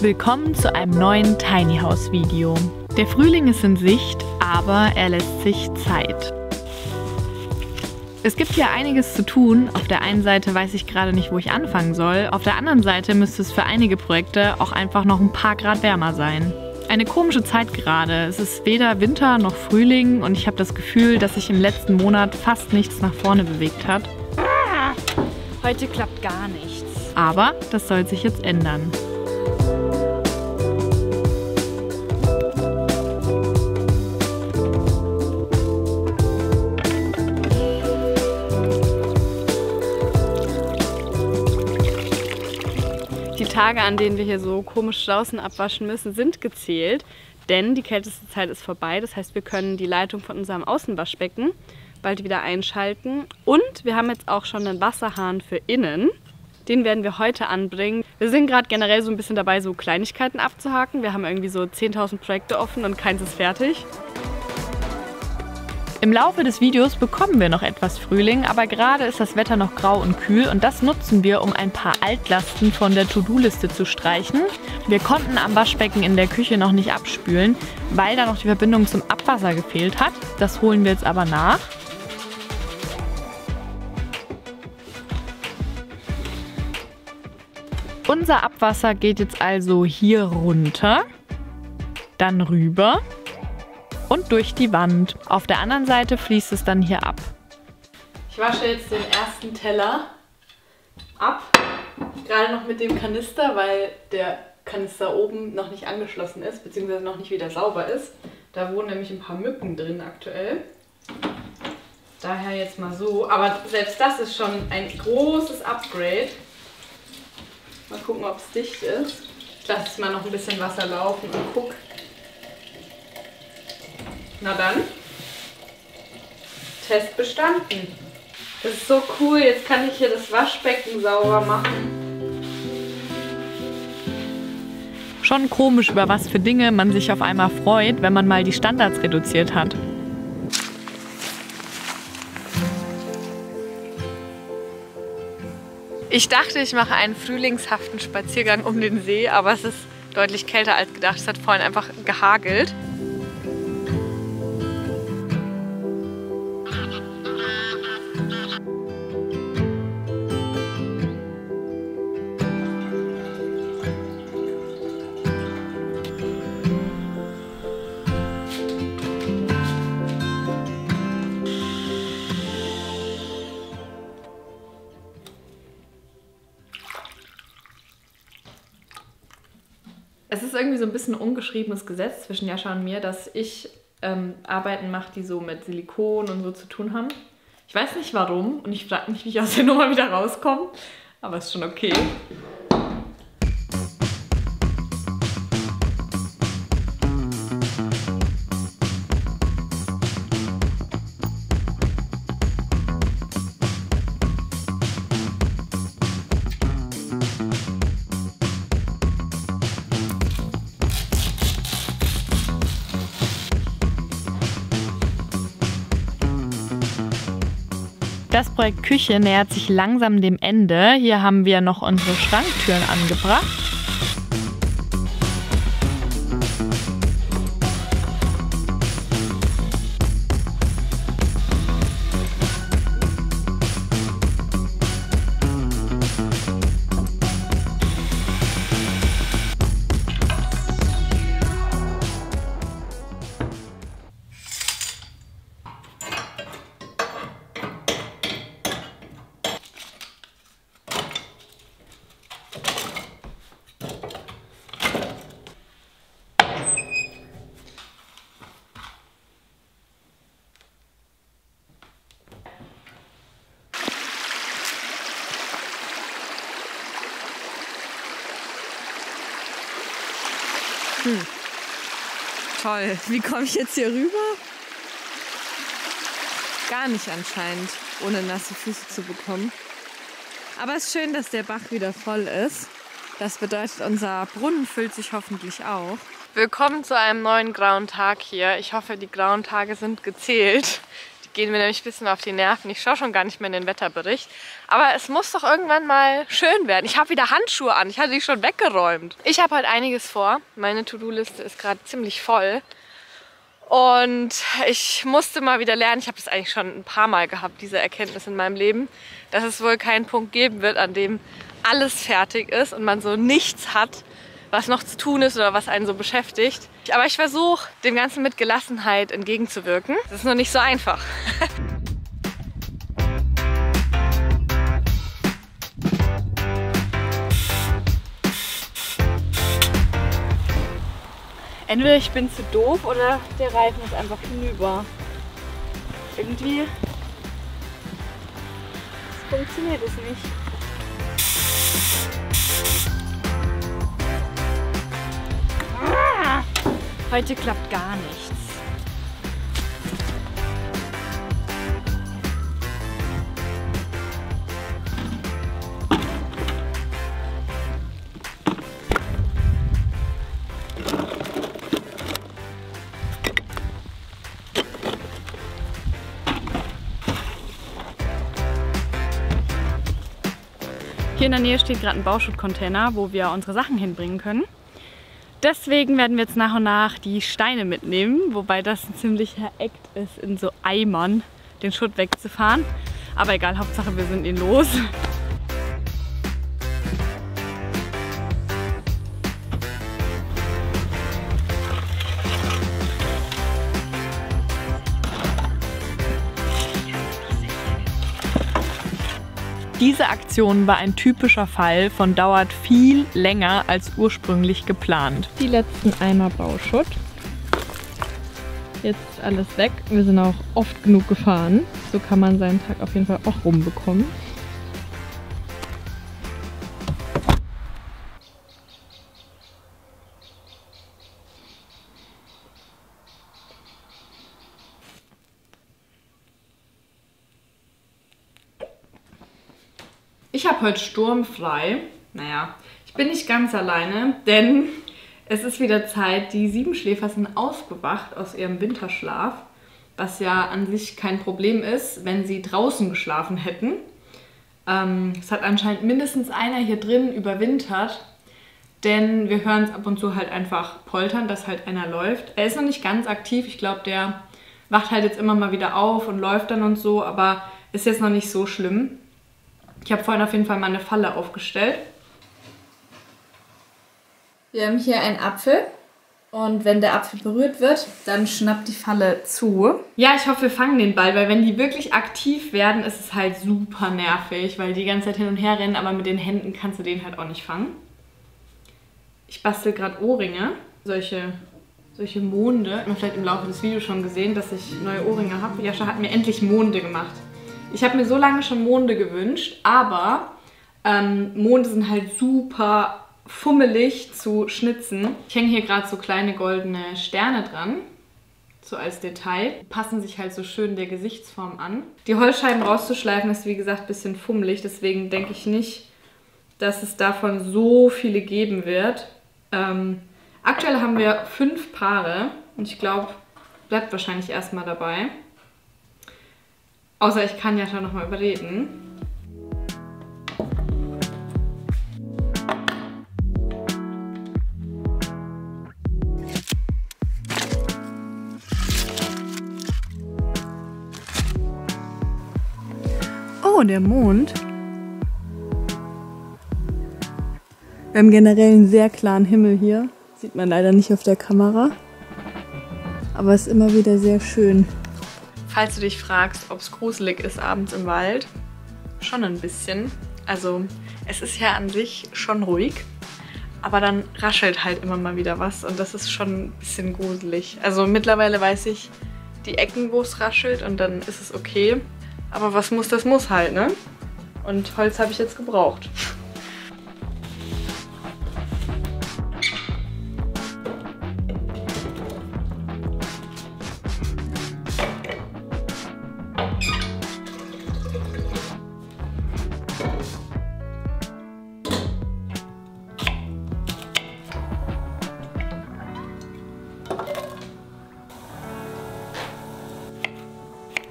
Willkommen zu einem neuen Tiny House Video. Der Frühling ist in Sicht, aber er lässt sich Zeit. Es gibt hier einiges zu tun. Auf der einen Seite weiß ich gerade nicht, wo ich anfangen soll. Auf der anderen Seite müsste es für einige Projekte auch einfach noch ein paar Grad wärmer sein. Eine komische Zeit gerade. Es ist weder Winter noch Frühling und ich habe das Gefühl, dass sich im letzten Monat fast nichts nach vorne bewegt hat. Heute klappt gar nichts. Aber das soll sich jetzt ändern. Die Tage, an denen wir hier so komisch draußen abwaschen müssen, sind gezählt, denn die kälteste Zeit ist vorbei. Das heißt, wir können die Leitung von unserem Außenwaschbecken bald wieder einschalten. Und wir haben jetzt auch schon einen Wasserhahn für innen. Den werden wir heute anbringen. Wir sind gerade generell so ein bisschen dabei, so Kleinigkeiten abzuhaken. Wir haben irgendwie so 10.000 Projekte offen und keins ist fertig. Im Laufe des Videos bekommen wir noch etwas Frühling, aber gerade ist das Wetter noch grau und kühl und das nutzen wir, um ein paar Altlasten von der To-Do-Liste zu streichen. Wir konnten am Waschbecken in der Küche noch nicht abspülen, weil da noch die Verbindung zum Abwasser gefehlt hat. Das holen wir jetzt aber nach. Unser Abwasser geht jetzt also hier runter, dann rüber und durch die Wand. Auf der anderen Seite fließt es dann hier ab. Ich wasche jetzt den ersten Teller ab. Gerade noch mit dem Kanister, weil der Kanister oben noch nicht angeschlossen ist, beziehungsweise noch nicht wieder sauber ist. Da wohnen nämlich ein paar Mücken drin aktuell. Daher jetzt mal so. Aber selbst das ist schon ein großes Upgrade. Mal gucken, ob es dicht ist. Ich lasse jetzt mal noch ein bisschen Wasser laufen und gucke. Na dann, Test bestanden. Das ist so cool, jetzt kann ich hier das Waschbecken sauber machen. Schon komisch, über was für Dinge man sich auf einmal freut, wenn man mal die Standards reduziert hat. Ich dachte, ich mache einen frühlingshaften Spaziergang um den See, aber es ist deutlich kälter als gedacht. Es hat vorhin einfach gehagelt. Es ist irgendwie so ein bisschen ein ungeschriebenes Gesetz zwischen Jascha und mir, dass ich Arbeiten mache, die so mit Silikon und so zu tun haben. Ich weiß nicht warum und ich frage mich, wie ich aus der Nummer wieder rauskomme, aber ist schon okay. Das Projekt Küche nähert sich langsam dem Ende. Hier haben wir noch unsere Schranktüren angebracht. Toll. Wie komme ich jetzt hier rüber? Gar nicht anscheinend, ohne nasse Füße zu bekommen. Aber es ist schön, dass der Bach wieder voll ist. Das bedeutet, unser Brunnen füllt sich hoffentlich auch. Willkommen zu einem neuen grauen Tag hier. Ich hoffe, die grauen Tage sind gezählt. Die gehen mir nämlich ein bisschen auf die Nerven. Ich schaue schon gar nicht mehr in den Wetterbericht. Aber es muss doch irgendwann mal schön werden. Ich habe wieder Handschuhe an. Ich hatte die schon weggeräumt. Ich habe heute einiges vor. Meine To-Do-Liste ist gerade ziemlich voll. Und ich musste mal wieder lernen, ich habe das eigentlich schon ein paar Mal gehabt, diese Erkenntnis in meinem Leben, dass es wohl keinen Punkt geben wird, an dem alles fertig ist und man so nichts hat, was noch zu tun ist oder was einen so beschäftigt. Aber ich versuche, dem Ganzen mit Gelassenheit entgegenzuwirken. Das ist noch nicht so einfach. Entweder ich bin zu doof oder der Reifen ist einfach hinüber. Irgendwie funktioniert es nicht. Heute klappt gar nichts. Hier in der Nähe steht gerade ein Bauschuttcontainer, wo wir unsere Sachen hinbringen können. Deswegen werden wir jetzt nach und nach die Steine mitnehmen, wobei das ein ziemlicher Act ist, in so Eimern den Schutt wegzufahren. Aber egal, Hauptsache wir sind ihn los. Diese Aktion war ein typischer Fall von dauert viel länger als ursprünglich geplant. Die letzten Eimer Bauschutt. Jetzt ist alles weg. Wir sind auch oft genug gefahren. So kann man seinen Tag auf jeden Fall auch rumbekommen. Ich habe heute sturmfrei. Naja, ich bin nicht ganz alleine, denn es ist wieder Zeit. Die Siebenschläfer sind aufgewacht aus ihrem Winterschlaf, was ja an sich kein Problem ist, wenn sie draußen geschlafen hätten. Es hat anscheinend mindestens einer hier drin überwintert, denn wir hören es ab und zu halt einfach poltern, dass halt einer läuft. Er ist noch nicht ganz aktiv. Ich glaube, der wacht halt jetzt immer mal wieder auf und läuft dann und so, aber ist jetzt noch nicht so schlimm. Ich habe vorhin auf jeden Fall mal eine Falle aufgestellt. Wir haben hier einen Apfel und wenn der Apfel berührt wird, dann schnappt die Falle zu. Ja, ich hoffe, wir fangen den bald, weil wenn die wirklich aktiv werden, ist es halt super nervig, weil die ganze Zeit hin und her rennen, aber mit den Händen kannst du den halt auch nicht fangen. Ich bastel gerade Ohrringe, solche Monde. Ich habe vielleicht im Laufe des Videos schon gesehen, dass ich neue Ohrringe habe. Jascha hat mir endlich Monde gemacht. Ich habe mir so lange schon Monde gewünscht, aber Monde sind halt super fummelig zu schnitzen. Ich hänge hier gerade so kleine goldene Sterne dran, so als Detail. Die passen sich halt so schön der Gesichtsform an. Die Holzscheiben rauszuschleifen ist wie gesagt ein bisschen fummelig, deswegen denke ich nicht, dass es davon so viele geben wird. Aktuell haben wir 5 Paare und ich glaube, bleibt wahrscheinlich erstmal dabei. Außer ich kann ja schon nochmal überreden. Oh, der Mond. Wir haben generell einen sehr klaren Himmel hier. Sieht man leider nicht auf der Kamera. Aber es ist immer wieder sehr schön. Falls du dich fragst, ob es gruselig ist abends im Wald, schon ein bisschen. Also es ist ja an sich schon ruhig, aber dann raschelt halt immer mal wieder was und das ist schon ein bisschen gruselig. Also mittlerweile weiß ich die Ecken, wo es raschelt und dann ist es okay. Aber was muss, das muss halt, ne? Und Holz habe ich jetzt gebraucht.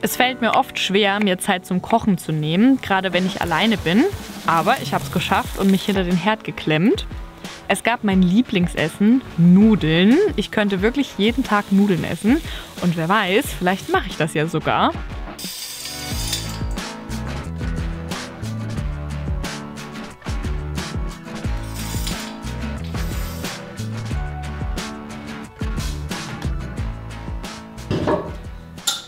Es fällt mir oft schwer, mir Zeit zum Kochen zu nehmen, gerade wenn ich alleine bin. Aber ich habe es geschafft und mich hinter den Herd geklemmt. Es gab mein Lieblingsessen, Nudeln. Ich könnte wirklich jeden Tag Nudeln essen. Und wer weiß, vielleicht mache ich das ja sogar.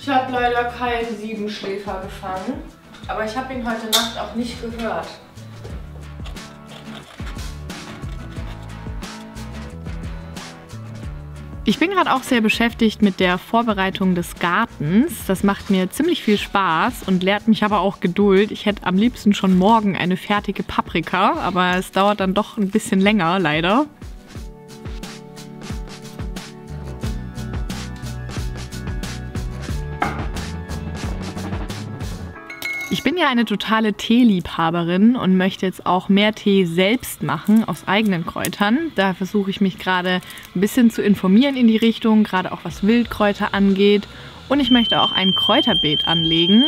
Ich habe leider keinen Siebenschläfer gefangen, aber ich habe ihn heute Nacht auch nicht gehört. Ich bin gerade auch sehr beschäftigt mit der Vorbereitung des Gartens. Das macht mir ziemlich viel Spaß und lehrt mich aber auch Geduld. Ich hätte am liebsten schon morgen eine fertige Paprika, aber es dauert dann doch ein bisschen länger, leider. Ich bin ja eine totale Teeliebhaberin und möchte jetzt auch mehr Tee selbst machen aus eigenen Kräutern. Da versuche ich mich gerade ein bisschen zu informieren in die Richtung, gerade auch was Wildkräuter angeht. Und ich möchte auch ein Kräuterbeet anlegen.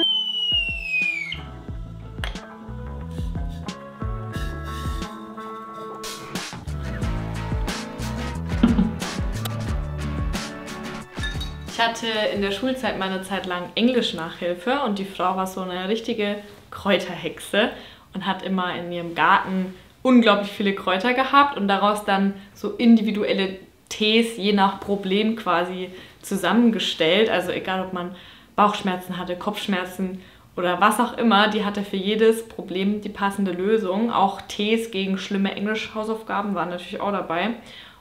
Ich hatte in der Schulzeit mal eine Zeit lang Englisch-Nachhilfe und die Frau war so eine richtige Kräuterhexe und hat immer in ihrem Garten unglaublich viele Kräuter gehabt und daraus dann so individuelle Tees je nach Problem quasi zusammengestellt. Also egal, ob man Bauchschmerzen hatte, Kopfschmerzen oder was auch immer, die hatte für jedes Problem die passende Lösung. Auch Tees gegen schlimme Englisch-Hausaufgaben waren natürlich auch dabei.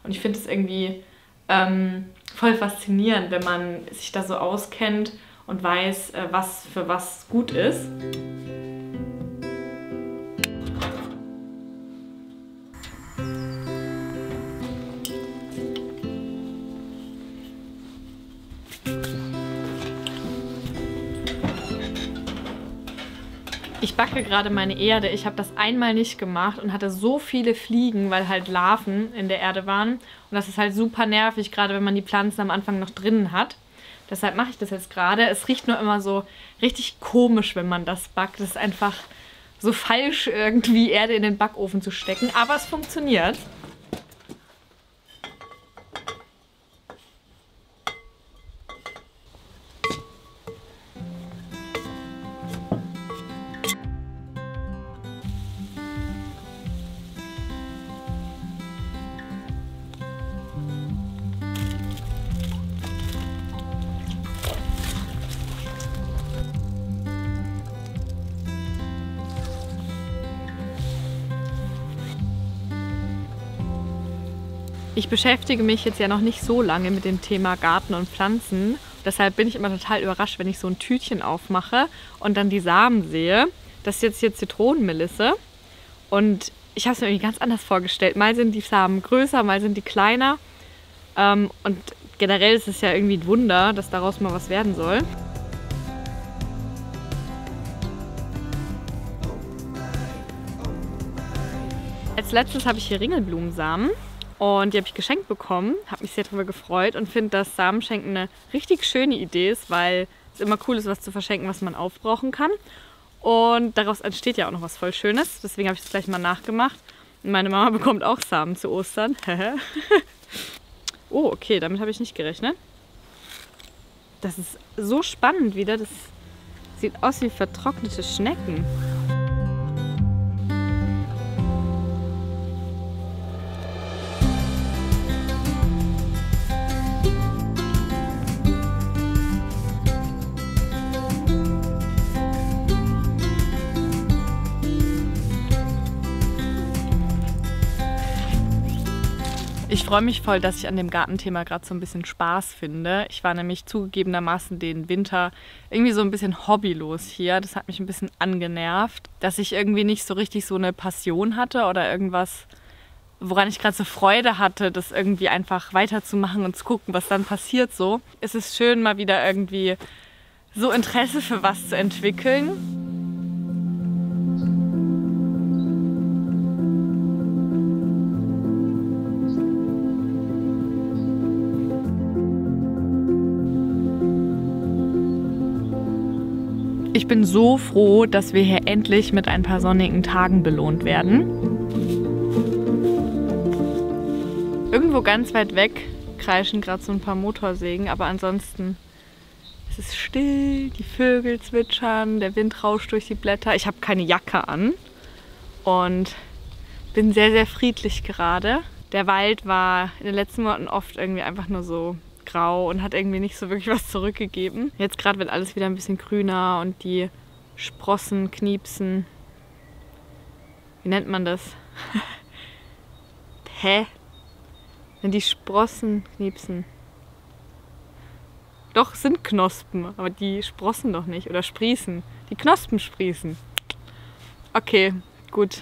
Und ich finde es irgendwie voll faszinierend, wenn man sich da so auskennt und weiß, was für was gut ist. Ich backe gerade meine Erde. Ich habe das einmal nicht gemacht und hatte so viele Fliegen, weil halt Larven in der Erde waren. Und das ist halt super nervig, gerade wenn man die Pflanzen am Anfang noch drinnen hat. Deshalb mache ich das jetzt gerade. Es riecht nur immer so richtig komisch, wenn man das backt. Das ist einfach so falsch, irgendwie Erde in den Backofen zu stecken. Aber es funktioniert. Ich beschäftige mich jetzt ja noch nicht so lange mit dem Thema Garten und Pflanzen. Deshalb bin ich immer total überrascht, wenn ich so ein Tütchen aufmache und dann die Samen sehe. Das ist jetzt hier Zitronenmelisse. Und ich habe es mir irgendwie ganz anders vorgestellt. Mal sind die Samen größer, mal sind die kleiner. Und generell ist es ja irgendwie ein Wunder, dass daraus mal was werden soll. Als letztes habe ich hier Ringelblumensamen. Und die habe ich geschenkt bekommen, habe mich sehr darüber gefreut und finde, dass Samenschenken eine richtig schöne Idee ist, weil es immer cool ist, was zu verschenken, was man aufbrauchen kann. Und daraus entsteht ja auch noch was voll Schönes. Deswegen habe ich es gleich mal nachgemacht. Und meine Mama bekommt auch Samen zu Ostern. Oh, okay, damit habe ich nicht gerechnet. Das ist so spannend wieder. Das sieht aus wie vertrocknete Schnecken. Ich freue mich voll, dass ich an dem Gartenthema gerade so ein bisschen Spaß finde. Ich war nämlich zugegebenermaßen den Winter irgendwie so ein bisschen hobbylos hier. Das hat mich ein bisschen angenervt, dass ich irgendwie nicht so richtig so eine Passion hatte oder irgendwas, woran ich gerade so Freude hatte, das irgendwie einfach weiterzumachen und zu gucken, was dann passiert so. Es ist schön, mal wieder irgendwie so Interesse für was zu entwickeln. Ich bin so froh, dass wir hier endlich mit ein paar sonnigen Tagen belohnt werden. Irgendwo ganz weit weg kreischen gerade so ein paar Motorsägen, aber ansonsten ist es still, die Vögel zwitschern, der Wind rauscht durch die Blätter. Ich habe keine Jacke an und bin sehr, sehr friedlich gerade. Der Wald war in den letzten Monaten oft irgendwie einfach nur so grau und hat irgendwie nicht so wirklich was zurückgegeben. Jetzt gerade wird alles wieder ein bisschen grüner und die Sprossen kniepsen. Wie nennt man das? Hä? Wenn die Sprossen kniepsen. Doch, es sind Knospen, aber die sprossen doch nicht oder sprießen. Die Knospen sprießen. Okay, gut.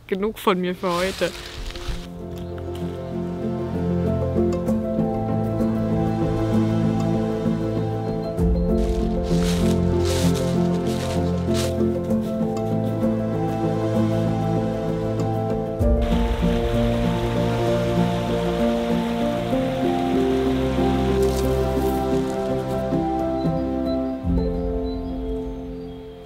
Genug von mir für heute.